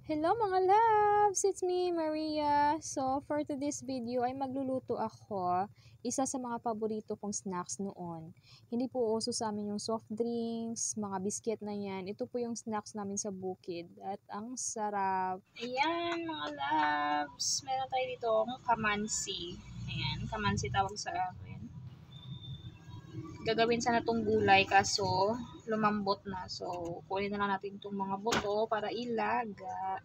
Hello mga loves! It's me, Maria. So, for today's video ay magluluto ako. Isa sa mga paborito kong snacks noon. Hindi po uso sa amin yung soft drinks, mga biscuit na yan. Ito po yung snacks namin sa bukid. At ang sarap. Ayan mga loves! Meron tayo dito ang kamansi. Ayan, kamansi tawag sa akin. Gagawin sana itong gulay kaso lumambot na. So, kunin na lang natin itong mga buto para ilaga.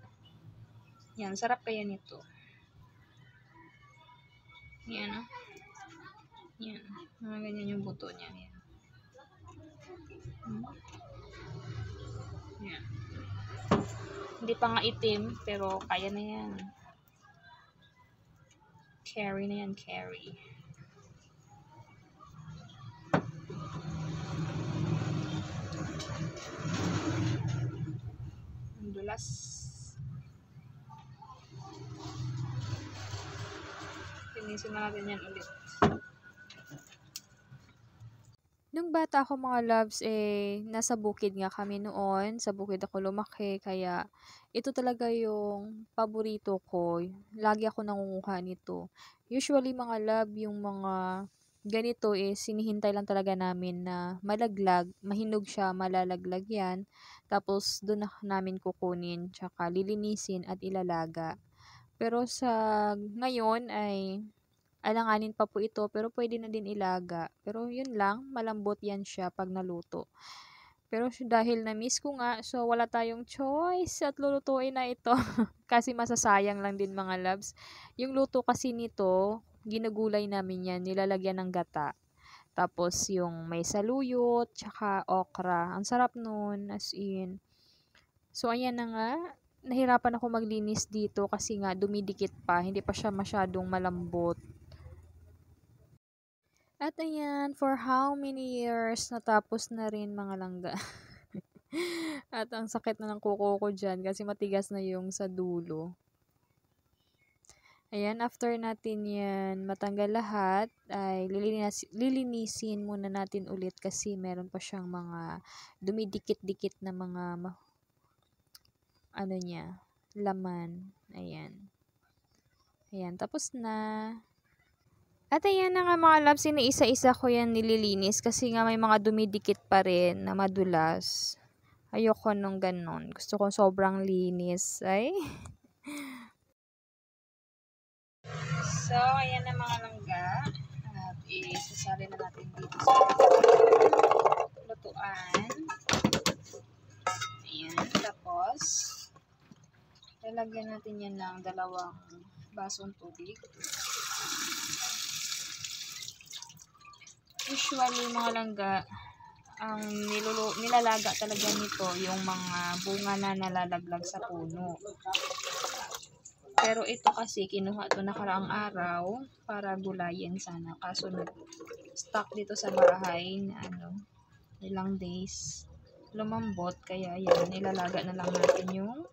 Yan, sarap kaya nito. Yan, yan. Mga ganyan yung buto niya. Yan. Yan. Hindi pa nga itim, pero kaya na yan. Carry na yan, carry. Ang dulas. Pinisin na natin yan ulit. Nung bata ako mga loves, nasa bukid nga kami noon. Sa bukid ako lumaki, kaya ito talaga yung paborito ko. Lagi ako nangunguha nito. Usually mga love, yung mga ganito sinihintay lang talaga namin na malaglag, mahinog siya, malalaglag yan. Tapos doon na namin kukunin, tsaka lilinisin at ilalaga. Pero sa ngayon ay alanganin pa po ito, pero pwede na din ilaga. Pero yun lang, malambot yan siya pag naluto. Pero dahil na-miss ko nga, so wala tayong choice at lulutuin na ito. Kasi masasayang lang din mga loves. Yung luto kasi nito, ginagulay namin yan, nilalagyan ng gata. Tapos yung may saluyot, tsaka okra. Ang sarap nun, as in. So ayan na nga, nahirapan ako maglinis dito kasi nga dumidikit pa, hindi pa siya masyadong malambot. At ayan, for how many years natapos na rin mga langga. At ang sakit na ng kuko ko dyan kasi matigas na yung sa dulo. Ayan, after natin yan matanggal lahat, ay lilinisin muna natin ulit kasi meron pa siyang mga dumidikit-dikit na mga ano niya, laman. Ayan. Ayan, tapos na. At ayan na nga mga loves, iniisa-isa ko yan nililinis kasi nga may mga dumidikit pa rin na madulas. Ayoko nung ganon. Gusto ko sobrang linis. Ay. So, ayan na mga langga. At isasali na natin dito sa lutuan. Ayan. Tapos, lalagyan natin yan ng 2 basong tubig. Usually, mga langga, ang nilalaga talaga nito yung mga bunga na nalalaglag sa puno. Pero ito kasi kinuha ito nakaraang araw para gulayin sana. Kaso stuck dito sa bahay na ilang days. Lumambot kaya yan, ilalaga na lang natin yung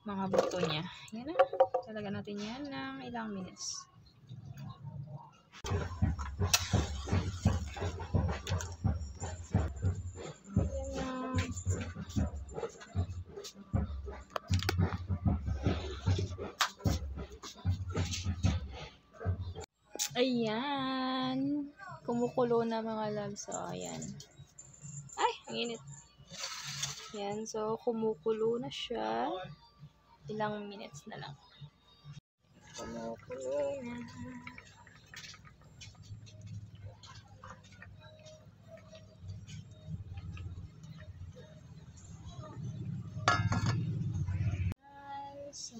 mga buto niya. Yan na. Talaga natin yan ng ilang minutes. Ayan. Kumukulo na mga loves. So, ayan. Ay, ang init. Ayan. So, kumukulo na siya. Ilang minutes na lang. Kumukulo na. So,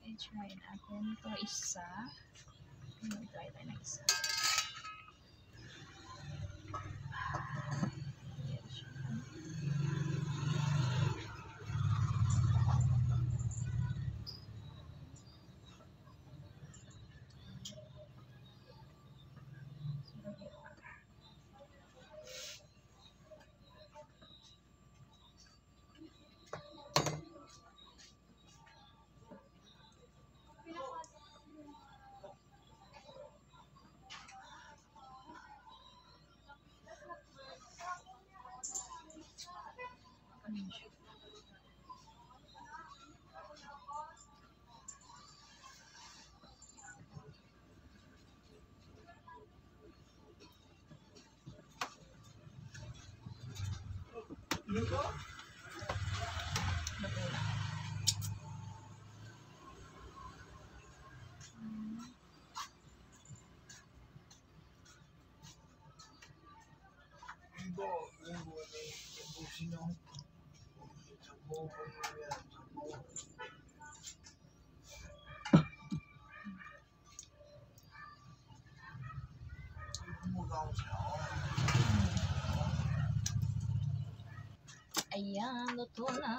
i-try natin ito isa. I-try tayo na isa. Ayan, luto na.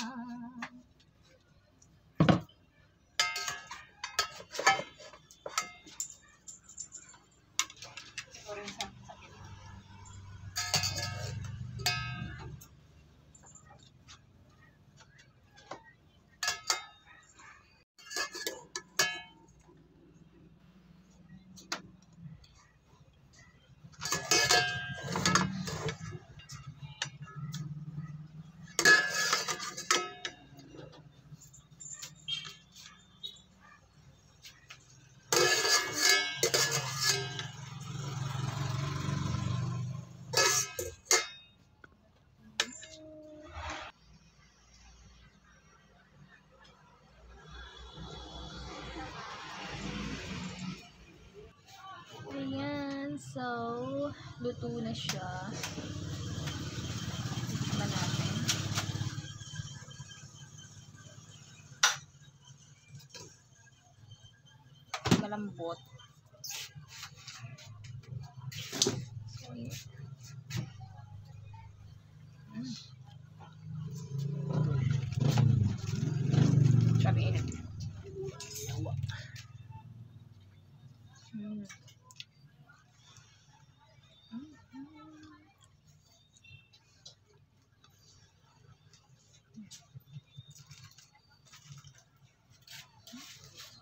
Ayan, so, luto na siya. Tikman natin. Malambot. So, yun. Sabi init.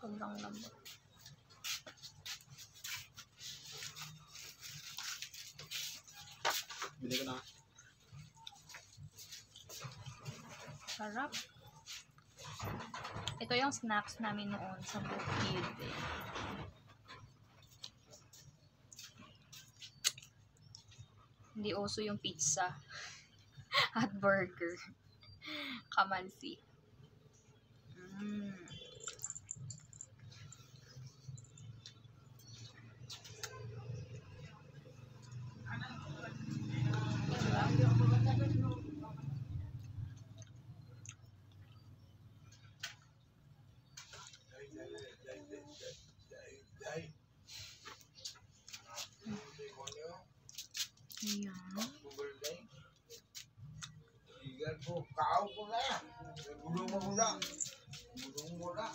Sobrang lambot. Bili ko na. Sarap. Ito yung snacks namin noon sa bukid. Hindi uso yung pizza at burger. Kamansi. Ayan. Kau ko na. Bulong mo muna. Bulong mo na.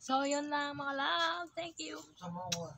So, yun lang mga love. Thank you. Sama mo.